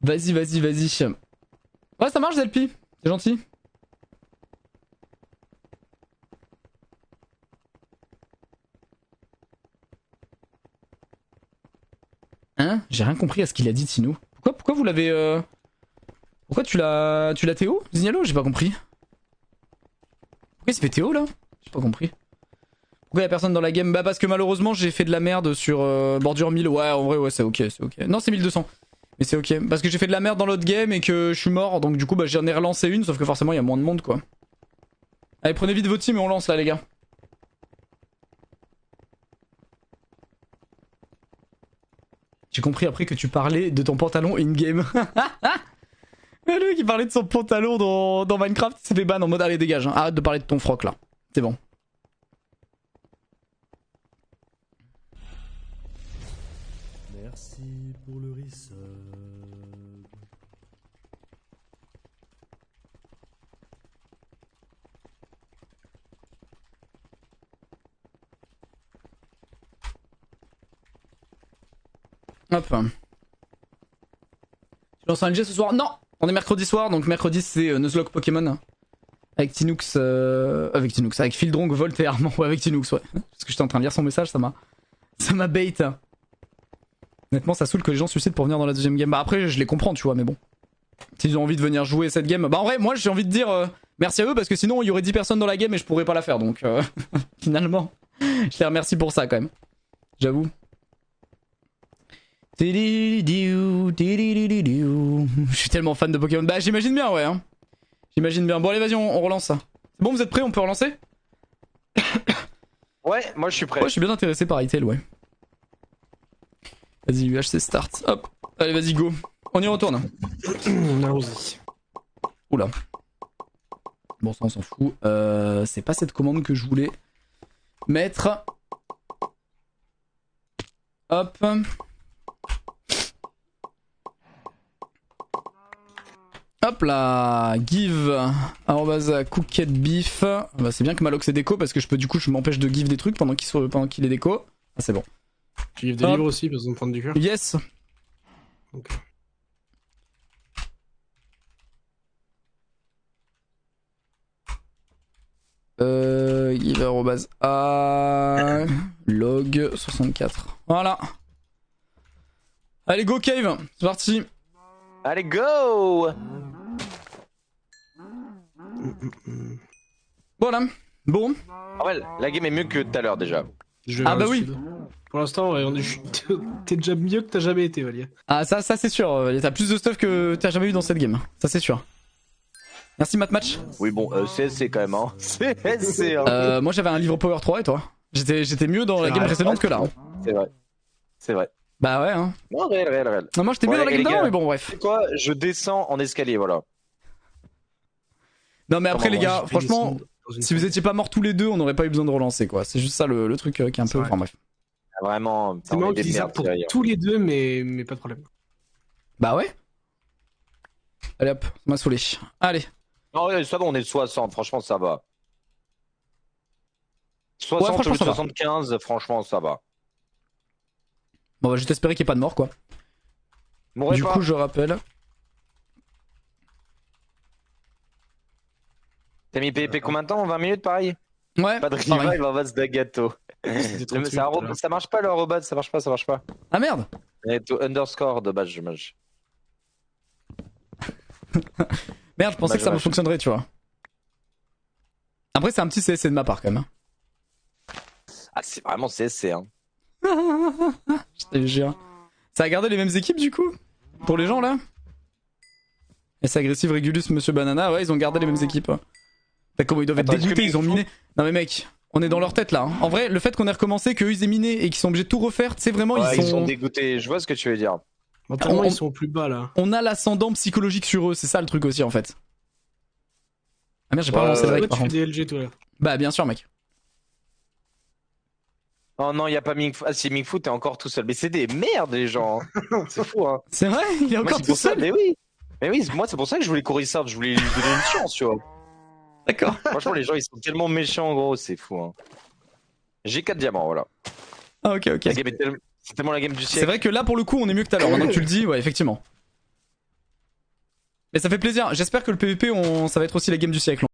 Vas-y, vas-y, vas-y. Ouais, ça marche, Zelpi. C'est gentil. Hein? J'ai rien compris à ce qu'il a dit, Tino. Pourquoi vous l'avez... Pourquoi tu l'as Théo, Zignalo? J'ai pas compris. Pourquoi il se fait Théo, là? J'ai pas compris. Pourquoi y'a personne dans la game? Bah parce que malheureusement j'ai fait de la merde sur bordure 1000. Ouais, en vrai, ouais, c'est ok, c'est ok. Non, c'est 1200. Mais c'est ok. Parce que j'ai fait de la merde dans l'autre game et que je suis mort. Donc du coup, bah j'en ai relancé une. Sauf que forcément, il y a moins de monde, quoi. Allez, prenez vite vos teams et on lance là, les gars. J'ai compris après que tu parlais de ton pantalon in-game. Lui qui parlait de son pantalon dans Minecraft, il s'est fait ban en mode allez, dégage. Hein. Arrête de parler de ton froc là. C'est bon. Merci pour le resub. Hop. Tu lances un LG ce soir? Non! On est mercredi soir, donc mercredi c'est Nuzlocke Pokémon. Avec Tinux, avec Fildrong, Volt et Armand. Ouais, avec Tinux, ouais. Parce que j'étais en train de lire son message, ça m'a bait. Honnêtement, ça saoule que les gens se suicident pour venir dans la deuxième game. Bah après, je les comprends, tu vois, mais bon. S'ils ont envie de venir jouer cette game, bah en vrai, moi j'ai envie de dire merci à eux parce que sinon il y aurait 10 personnes dans la game et je pourrais pas la faire, donc finalement, je les remercie pour ça quand même. J'avoue. Je suis tellement fan de Pokémon. Bah j'imagine bien, ouais. Hein. J'imagine bien. Bon allez, vas-y, on relance ça. C'est bon, vous êtes prêts? On peut relancer? Ouais, moi je suis prêt. Ouais, je suis bien intéressé par Itel, ouais. Vas-y, UHC start. Hop. Allez, vas-y, go. On y retourne. Allons-y. Oula. Bon, ça on s'en fout. C'est pas cette commande que je voulais mettre. Hop. Hop là. Give. Cooked beef. Bah, c'est bien que Malox est déco parce que je m'empêche de give des trucs pendant qu'il est déco. Ah, c'est bon. Tu livres des livres aussi, besoin de prendre du cœur. Yes. Ok. Give @a log 64. Voilà. Allez, go cave. C'est parti. Allez, go! Voilà. Bon. Ouais, la game est mieux que tout à l'heure déjà. Ah bah oui. Pour l'instant, ouais, t'es déjà mieux que t'as jamais été, Valia. Ah ça c'est sûr. T'as plus de stuff que t'as jamais eu dans cette game. Ça c'est sûr. Merci Matmatch. Oui bon, CSC quand même hein. CSC hein. Moi j'avais un livre Power 3 et toi? J'étais mieux dans la game précédente que là. Hein. C'est vrai. C'est vrai. Bah ouais hein. Non, réel. Non, moi j'étais mieux dans la game d'avant mais bon bref. Toi, je descends en escalier, voilà. Non mais après les gars, franchement, si vous étiez pas morts tous les deux, on aurait pas eu besoin de relancer quoi. C'est juste ça le truc qui est un peu... Enfin bref. Vraiment, c'est marrant qu'ils disent ça pour tous les deux, mais pas de problème. Bah ouais. Allez hop, ça m'a saoulé. Allez. Non, ça va, on est 60, franchement ça va. 60 ouais, franchement, ou 75, franchement ça va. Bon, on va juste espérer qu'il n'y ait pas de mort quoi. Du coup, je rappelle. T'as mis PvP combien de temps? 20 minutes pareil? Ouais. Pas de revive en base de gâteau. Ça marche pas le robot, ça marche pas. Ah merde! Et to underscore de base, dommage. Merde, je pensais que ça fonctionnerait, tu vois. Après, c'est un petit CSC de ma part quand même. Ah, c'est vraiment CSC, hein. Je te jure. Ça a gardé les mêmes équipes du coup? Pour les gens là? Et c'est agressif, Régulus, Monsieur Banana, ouais, ils ont gardé les mêmes équipes. Bah, comment ils doivent être dégoûtés, ils ont miné. Non mais mec, on est dans leur tête là. Hein. En vrai, le fait qu'on ait recommencé, qu'eux ils aient miné et qu'ils sont obligés de tout refaire, tu sais vraiment, ouais, ils sont dégoûtés, je vois ce que tu veux dire. Tellement ils sont plus bas là. On a l'ascendant psychologique sur eux, c'est ça le truc aussi en fait. Ah merde, j'ai pas relancé le rec par contre. Tu fais des LG toi là. Bah bien sûr mec. Oh non, y a pas Mingfu. Ah si, Mingfu, t'es encore tout seul. Mais c'est des merdes les gens. C'est fou hein. C'est vrai? Il est encore tout seul? Mais oui, moi c'est pour ça que je voulais Corissard, je voulais lui donner une chance, tu vois. D'accord. Franchement, les gens ils sont tellement méchants, gros, c'est fou. Hein. J'ai 4 diamants, voilà. Ah, ok. C'est tellement la game du siècle. C'est vrai que là, pour le coup, on est mieux que tout à l'heure. Maintenant que tu le dis, ouais, effectivement. Mais ça fait plaisir. J'espère que le PVP, ça va être aussi la game du siècle.